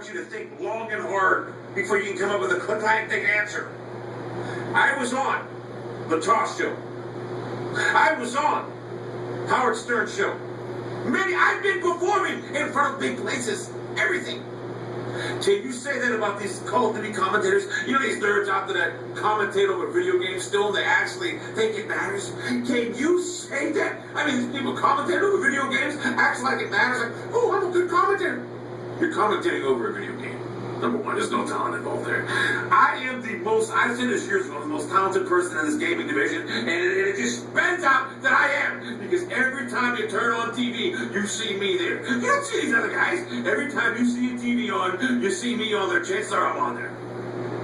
want you to think long and hard before you can come up with a clickbait answer. I was on the Toss Show. I was on Howard Stern Show. I've been performing in front of big places. Everything. Can you say that about these Call of Duty commentators? You know these nerds out there that commentate over video games still and they actually think it matters? Can you say that? I mean, these people commentate over video games, acts like it matters. Like, oh, I'm a good commentator. You're commentating over a video game. Number one, there's no talent involved there. I am I've said this years ago, the most talented person in this gaming division, and it just spends out that I am. Because every time you turn on TV, you see me there. You don't see these other guys. Every time you see a TV on, you see me on there. Chances are I'm on there.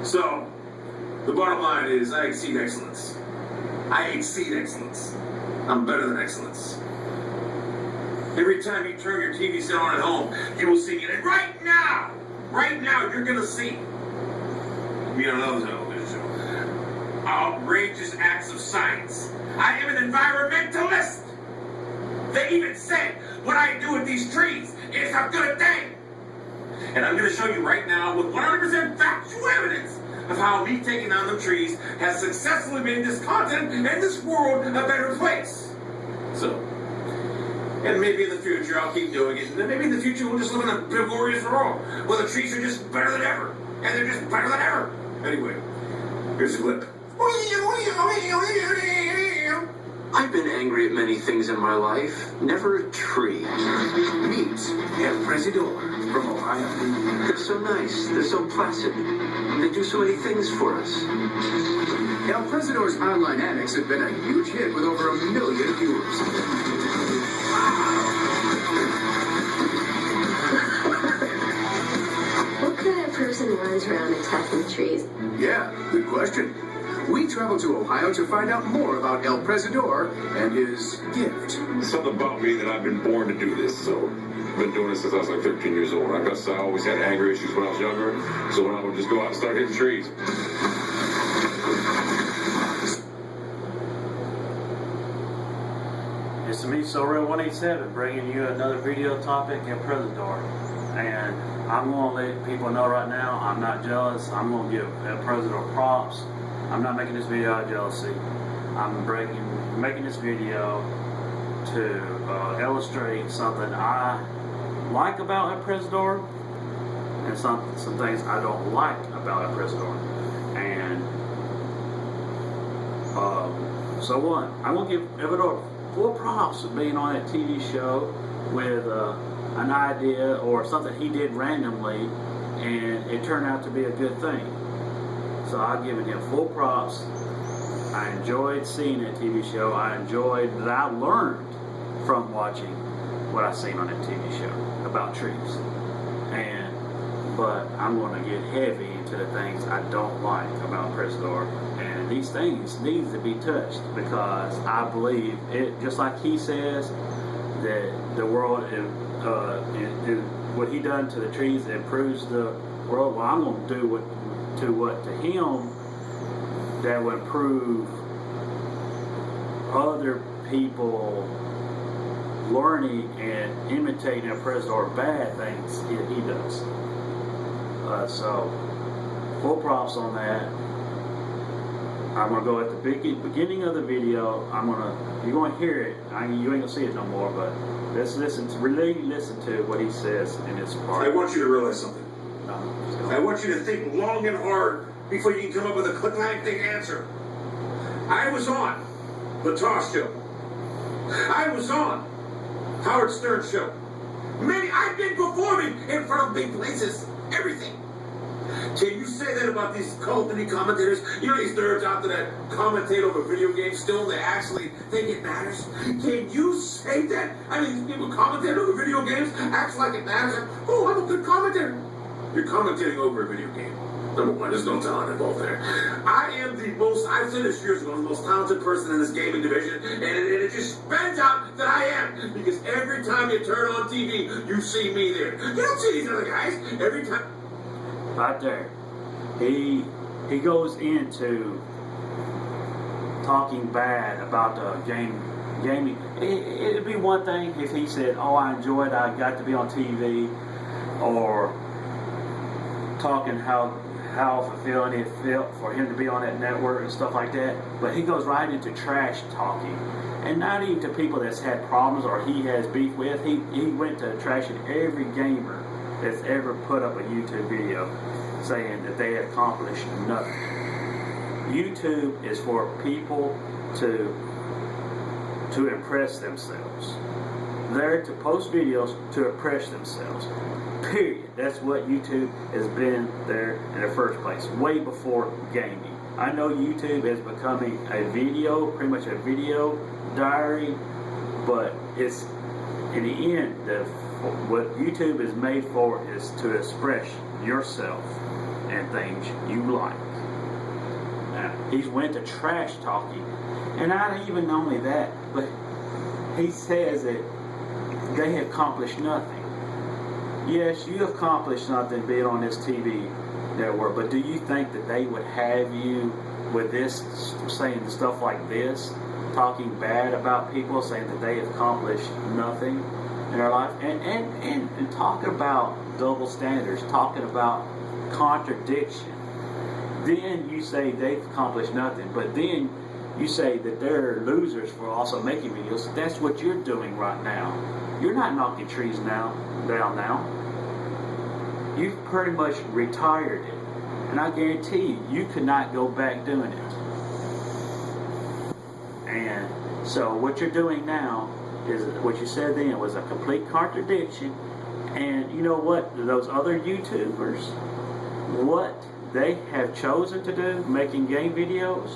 So, the bottom line is, I exceed excellence. I exceed excellence. I'm better than excellence. Every time you turn your TV set on at home, you will see me. And right now, you're going to see me on another television show. Outrageous acts of science. I am an environmentalist. They even said what I do with these trees is a good thing. And I'm going to show you right now with 100% factual evidence of how me taking down the trees has successfully made this continent and this world a better place. So, and maybe in the future I'll keep doing it. And then maybe in the future we'll just live in a glorious world where the trees are just better than ever. And they're just better than ever. Anyway, here's a clip. I've been angry at many things in my life. Never a tree. Meet ELPRESADOR from Ohio. They're so nice. They're so placid. They do so many things for us. ELPRESADOR's online annex have been a huge hit with over 1 million viewers. What kind of person runs around attacking trees? Yeah, good question. We traveled to Ohio to find out more about ELPRESADOR and his gift. Something about me that I've been born to do this, so I've been doing this since I was like 13 years old. I guess I always had anger issues when I was younger, so when I would just go out and start hitting trees. It's me, SoReal187, bringing you another video topic in ELPRESADOR. And I'm going to let people know right now, I'm not jealous. I'm going to give ELPRESADOR props. I'm not making this video out of jealousy. I'm making this video to illustrate something I like about ELPRESADOR and some things I don't like about ELPRESADOR. And so what? I'm going to give ELPRESADOR full props for being on that TV show with an idea or something he did randomly, and it turned out to be a good thing. So I've given him full props. I enjoyed seeing that TV show. I learned from watching what I seen on that TV show about trees. But I'm going to get heavy into the things I don't like about ELPRESADOR. And these things need to be touched because I believe it, just like he says, that the world, what he done to the trees improves the world. Well, I'm going to do what to him that would improve other people learning and imitating ELPRESADOR bad things he does. So full props on that. I'm gonna go at the beginning of the video. You're gonna hear it. You ain't gonna see it no more, but let's really listen to what he says in this part. I want you to realize something. I want you to think long and hard before you can come up with a clickbait answer. I was on the Toss Show. I was on Howard Stern Show. I've been performing in front of big places. Everything. Can you say that about these Call of Duty commentators? You know these nerds out there that commentate over video games still and they actually think it matters? Can you say that? I mean, these people commentate over video games, acts like it matters. Like, oh, I'm a good commentator. You're commentating over a video game. Number one, there's no talent involved there. I am I've said this years ago, the most talented person in this gaming division, and it just spends out that I am. Because every time you turn on TV, you see me there. You don't see these other guys. Every time. Right there, he goes into talking bad about the gaming. It'd be one thing if he said, "Oh, I enjoyed. I got to be on TV," or talking how fulfilling it felt for him to be on that network and stuff like that. But he goes right into trash talking, and not even to people that's had problems or he has beef with. He went to trashing every gamer that's ever put up a YouTube video saying that they accomplished nothing. YouTube is for people to impress themselves. They're to post videos to impress themselves. Period. That's what YouTube has been there in the first place, way before gaming. I know YouTube is becoming pretty much a video diary, but it's, in the end, what YouTube is made for is to express yourself and things you like. Now, he's went to trash talking, and not even only that, but he says that they have accomplished nothing. Yes, you accomplished something being on this TV network, but do you think that they would have you with this, saying stuff like this, talking bad about people, saying that they have accomplished nothing in their life, and talking about double standards, talking about contradiction? Then you say they've accomplished nothing, but then you say that they're losers for also making videos. That's what you're doing right now. You're not knocking trees down now. You've pretty much retired it. And I guarantee you could not go back doing it. And so what you're doing now is what you said then was a complete contradiction. And you know what? Those other YouTubers, what they have chosen to do, making game videos,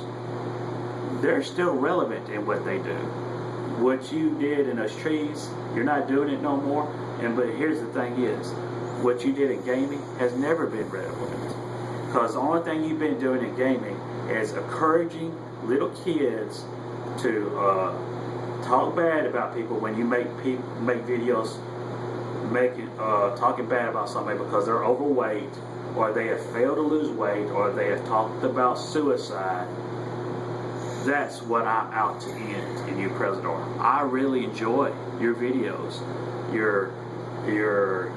they're still relevant in what they do. What you did in those trees, you're not doing it no more. But here's the thing is, what you did in gaming has never been relevant. Because the only thing you've been doing in gaming is encouraging little kids to talk bad about people when you make videos talking bad about somebody because they're overweight, or they have failed to lose weight, or they have talked about suicide. That's what I'm out to end in ELPRESADOR. I really enjoy your videos. You're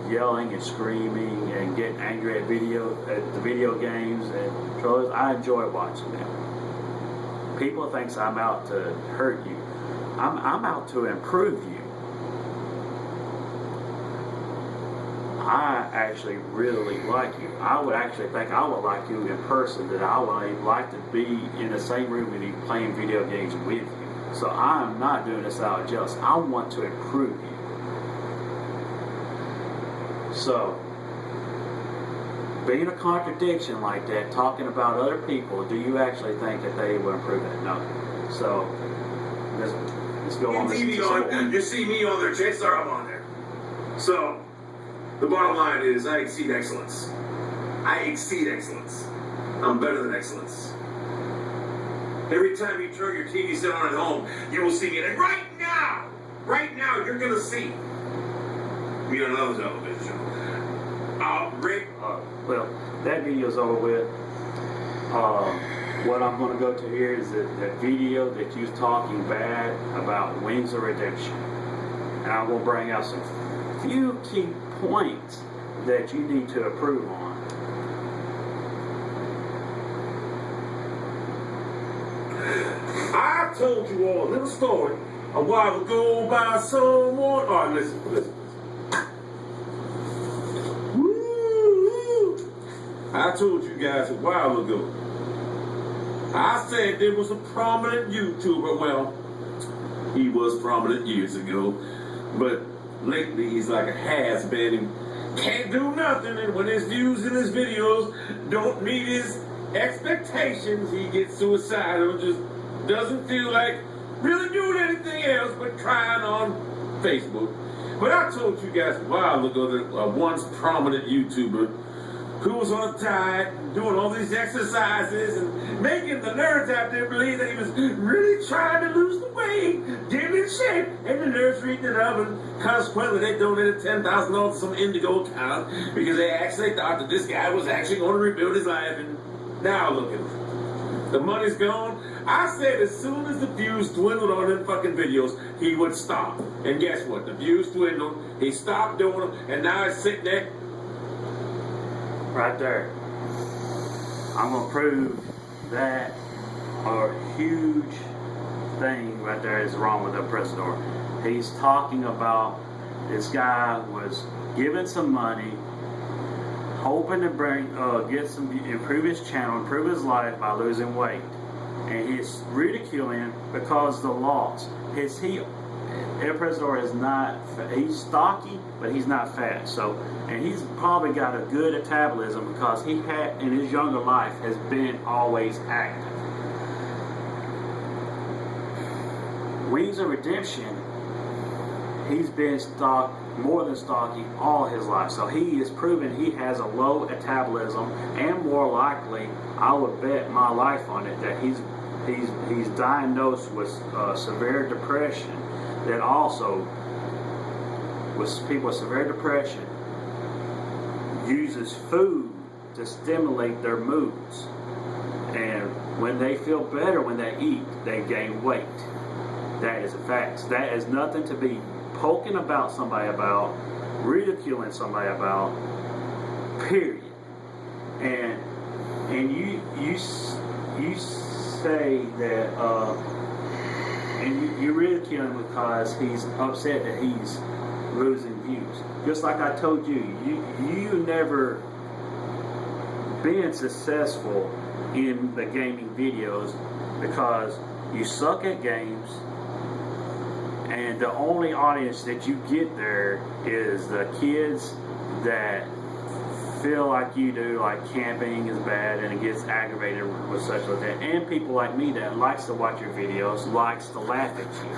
yelling and screaming and getting angry at the video games and trolls. I enjoy watching them. People think I'm out to hurt you. I'm out to improve you. I actually really like you. I would actually think I would like you in person, that I would like to be in the same room with you playing video games with you. So I'm not doing this out of jealousy. I want to improve you. So, being a contradiction like that, talking about other people, do you actually think that they will improve it? No. So, let's go on. TV on, you see me on there, chances are I'm on there. So, the bottom line is I exceed excellence. I exceed excellence. I'm better than excellence. Every time you turn your TV set on at home, you will see me. And right now, you're going to see me on another television show. Well, that video's over with. What I'm going to go to here is that video that you're talking bad about Wings of Redemption. And I'm going to bring out some few key points that you need to improve on. I told you all a little story a while ago about someone. All right, listen. Woo! I told you guys a while ago. I said there was a prominent YouTuber. Well, he was prominent years ago, but lately he's like a has-been and can't do nothing. And when his views and his videos don't meet his expectations, he gets suicidal. Just doesn't feel like really doing anything else but trying on Facebook. But I told you guys a while ago that a once prominent YouTuber who was on a diet, doing all these exercises and making the nerds out there believe that he was really trying to lose the weight, getting in shape, and the nerds reading it up, and consequently they donated $10,000 to some Indigo account because they actually thought that this guy was actually going to rebuild his life. And now look at him. The money's gone. I said as soon as the views dwindled on them fucking videos, he would stop. And guess what? The views dwindled. He stopped doing them, and now he's sitting there right there. I'm gonna prove that a huge thing right there is wrong with ELPRESADOR. He's talking about this guy was given some money, hoping to improve his channel, improve his life by losing weight, and he's ridiculing because the laws. ELPRESADOR is not, he's stocky, but he's not fat. So, and he's probably got a good metabolism because he had, in his younger life, has been always active. Wings of Redemption, he's been more than stocky all his life. So he is proven he has a low metabolism, and more likely, I would bet my life on it, that he's diagnosed with severe depression. That also, with people with severe depression, uses food to stimulate their moods. And when they feel better when they eat, they gain weight. That is a fact. That is nothing to be poking about somebody about, ridiculing somebody about, period. And you say that and you ridicule him because he's upset that he's losing views. Just like I told you, you never been successful in the gaming videos because you suck at games, and the only audience that you get there is the kids that feel like you do, like camping is bad and it gets aggravated with such like that, and people like me that likes to watch your videos, likes to laugh at you,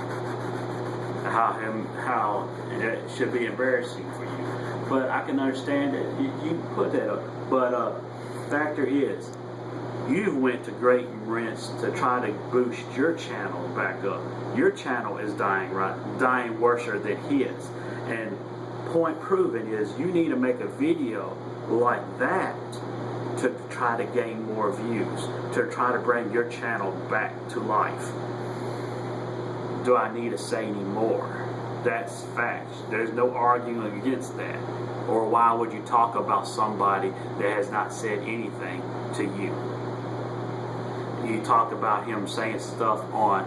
how it should be embarrassing for you. But I can understand that you put that up. But factor is, you've went to great rents to try to boost your channel back up. Your channel is dying worse than his. And point proven is you need to make a video like that to try to gain more views, to try to bring your channel back to life. Do I need to say any more? That's facts. There's no arguing against that. Or why would you talk about somebody that has not said anything to you? You talk about him saying stuff on,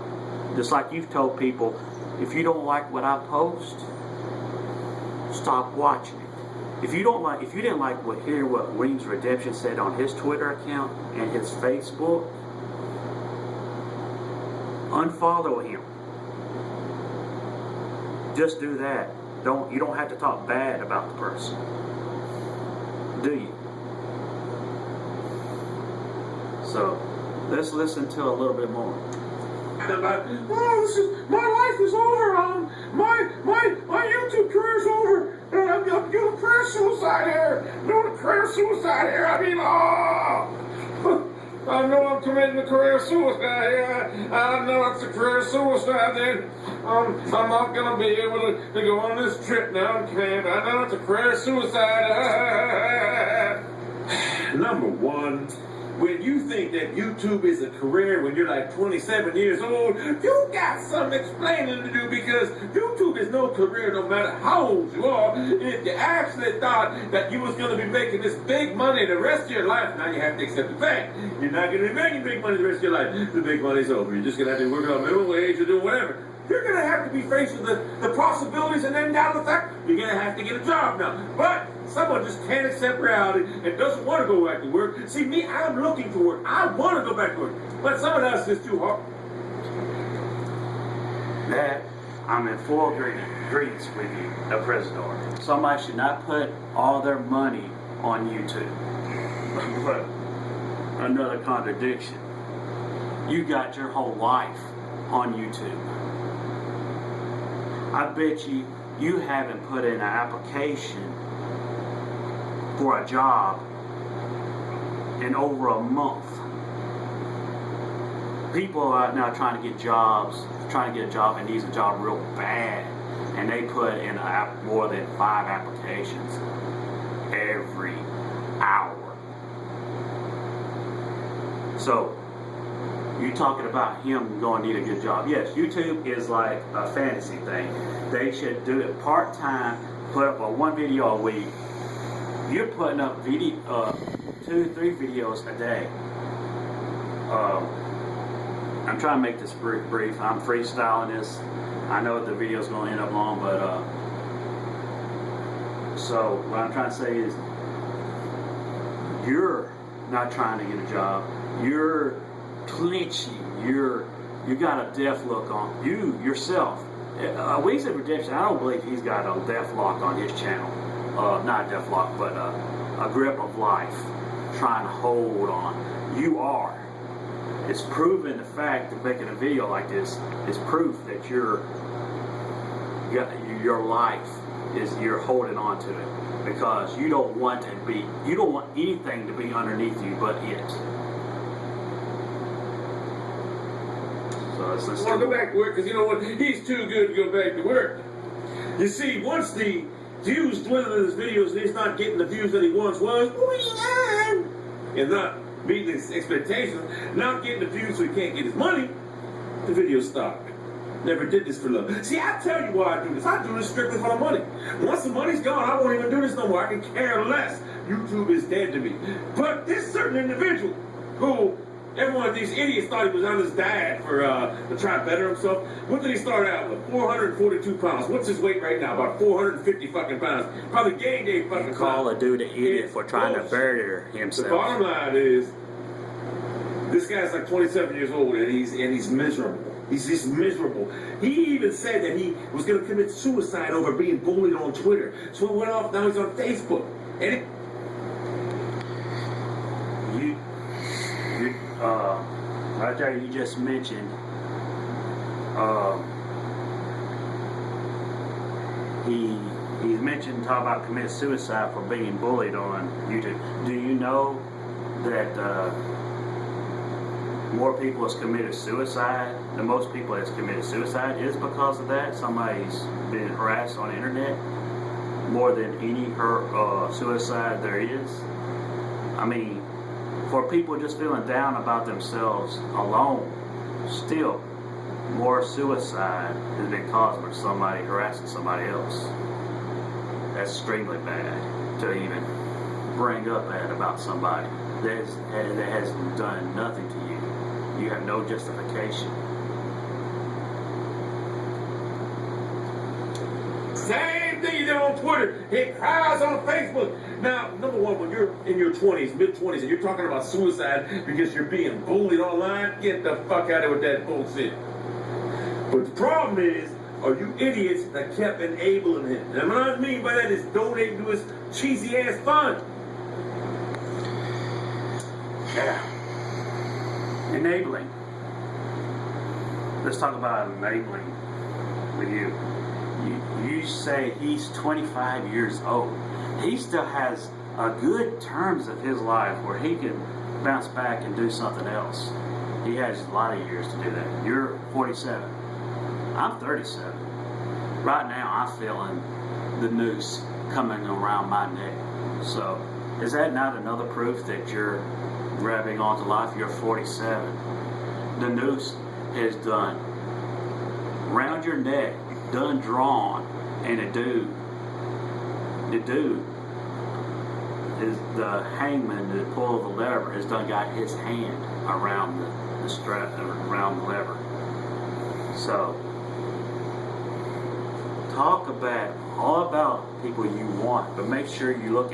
just like you've told people, if you don't like what I post, stop watching it. If you didn't like what Wings Redemption said on his Twitter account and his Facebook, unfollow him. Just do that. You don't have to talk bad about the person. Do you? So let's listen to a little bit more. My life is over. My YouTube career's over. I'm doing career suicide here. I mean, I know I'm committing a career suicide here. I know it's a career suicide then. I'm not going to be able to go on this trip now. I know it's a career suicide. Number one, when you think that YouTube is a career when you're like 27 years old, you got some explaining to do, because YouTube is no career no matter how old you are. If you actually thought that you was going to be making this big money the rest of your life, now you have to accept the fact. You're not going to be making big money the rest of your life. The big money's over. You're just going to have to work on minimum wage or do whatever. You're going to have to be faced with the possibilities and then down the fact you're going to have to get a job now. But someone just can't accept reality and doesn't want to go back to work. See, me, I'm looking for work. I want to go back to work. But someone else is too hard. That, I'm in full agreement with you, ELPRESADOR. Somebody should not put all their money on YouTube. But another contradiction. You got your whole life on YouTube. I bet you haven't put in an application for a job in over a month. People are now trying to get a job and needs a job real bad, and they put in more than 5 applications every hour. So you talking about him going to need a good job. Yes, YouTube is like a fantasy thing. They should do it part-time, put up one video a week, You're putting up 2-3 videos a day. I'm trying to make this brief. I'm freestyling this. I know the video's going to end up long, but so what I'm trying to say is, you're not trying to get a job. You're clinching. You got a death look on you yourself. Weeks of Redemption, I don't believe he's got a death lock on his channel. Not a death lock, but a grip of life, trying to hold on. You are. It's proven the fact that making a video like this is proof that your life is, you're holding on to it, because you don't want anything to be underneath you but it. So let's I'll go back to work, because you know what? He's too good to go back to work. You see, once the views dwindle in his videos and he's not getting the views that he once was, and not meeting his expectations, not getting the views so he can't get his money, the video stopped. Never did this for love. See, I tell you why I do this. I do this strictly for the money. Once the money's gone, I won't even do this no more. I can care less. YouTube is dead to me. But this certain individual who every one of these idiots thought he was on his diet to try to better himself. What did he start out with? 442 pounds. What's his weight right now? About 450 fucking pounds. Probably gained 8 fucking pounds. Call a dude an idiot for trying to better himself. The bottom line is, this guy's like 27 years old and he's miserable. He's just miserable. He even said that he was going to commit suicide over being bullied on Twitter. So he went off. Now he's on Facebook. And right there, you just mentioned he's mentioned talk about commit suicide for being bullied on YouTube. Do you know that more people has committed suicide? The most people has committed suicide is because of that. Somebody's been harassed on the internet more than any suicide there is. I mean, for people just feeling down about themselves alone, still more suicide has been caused by somebody harassing somebody else. That's extremely bad to even bring up that about somebody that has done nothing to you. You have no justification. same thing you did on Twitter. It cries on Facebook. Now, number one, when you're in your 20s, mid-20s, and you're talking about suicide because you're being bullied online, get the fuck out of here with that bullshit. But the problem is, are you idiots that kept enabling him? And what I mean by that is donating to his cheesy-ass fund. Yeah. Enabling. Let's talk about enabling with you. You say he's 25 years old. He still has a good terms of his life where he can bounce back and do something else. He has a lot of years to do that. You're 47. I'm 37. Right now, I'm feeling the noose coming around my neck. So, is that not another proof that you're grabbing onto life? You're 47. The noose is done. Round your neck, done drawn, and the dude is the hangman that pulled the lever has done got his hand around the strap, around the lever. So, talk about all about people you want, but make sure you look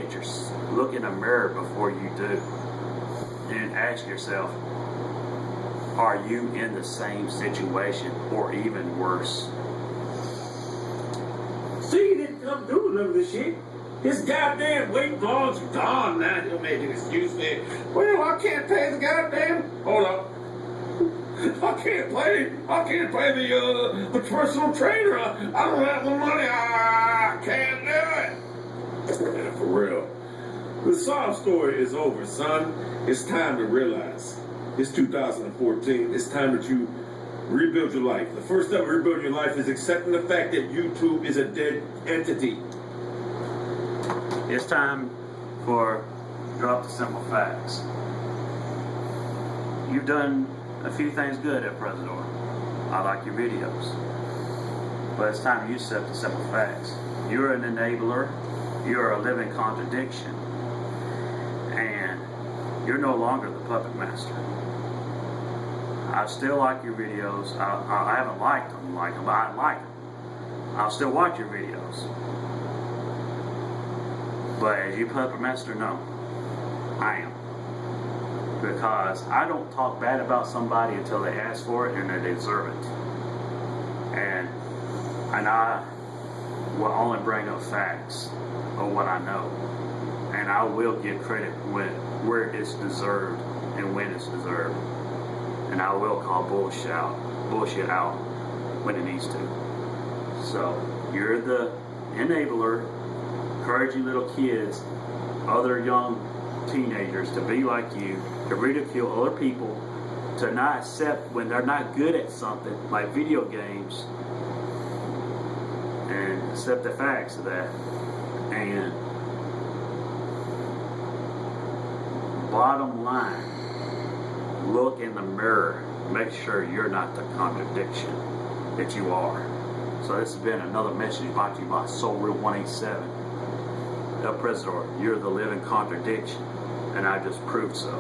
in a mirror before you do, and ask yourself, are you in the same situation or even worse? See, he didn't come through none of this shit. His goddamn weight vlogs are gone now. He'll make an excuse there. Well, I can't pay the goddamn. Hold up. I can't pay the personal trainer. I don't have the money. I can't do it. Yeah, for real. The sob story is over, son. It's time to realize. It's 2014. It's time that you rebuild your life. The first step of rebuilding your life is accepting the fact that YouTube is a dead entity. It's time for drop the simple facts. You've done a few things good at ELPRESADOR. I like your videos. But it's time you accept the simple facts. You're an enabler. You're a living contradiction. You're no longer the puppet master. I still like your videos. I haven't liked them, but I like them. I'll still watch your videos. But as you puppet master, no. I am. Because I don't talk bad about somebody until they ask for it and they deserve it. And I will only bring up facts of what I know. And I will give credit where it's deserved and when it's deserved. And I will call bullshit out when it needs to. So you're the enabler, encouraging little kids, other young teenagers to be like you, to ridicule other people, to not accept when they're not good at something like video games, and accept the facts of that. And bottom line, look in the mirror, make sure you're not the contradiction that you are. So this has been another message brought to you by Soul Real 187. ELPRESADOR, you're the living contradiction, and I just proved so.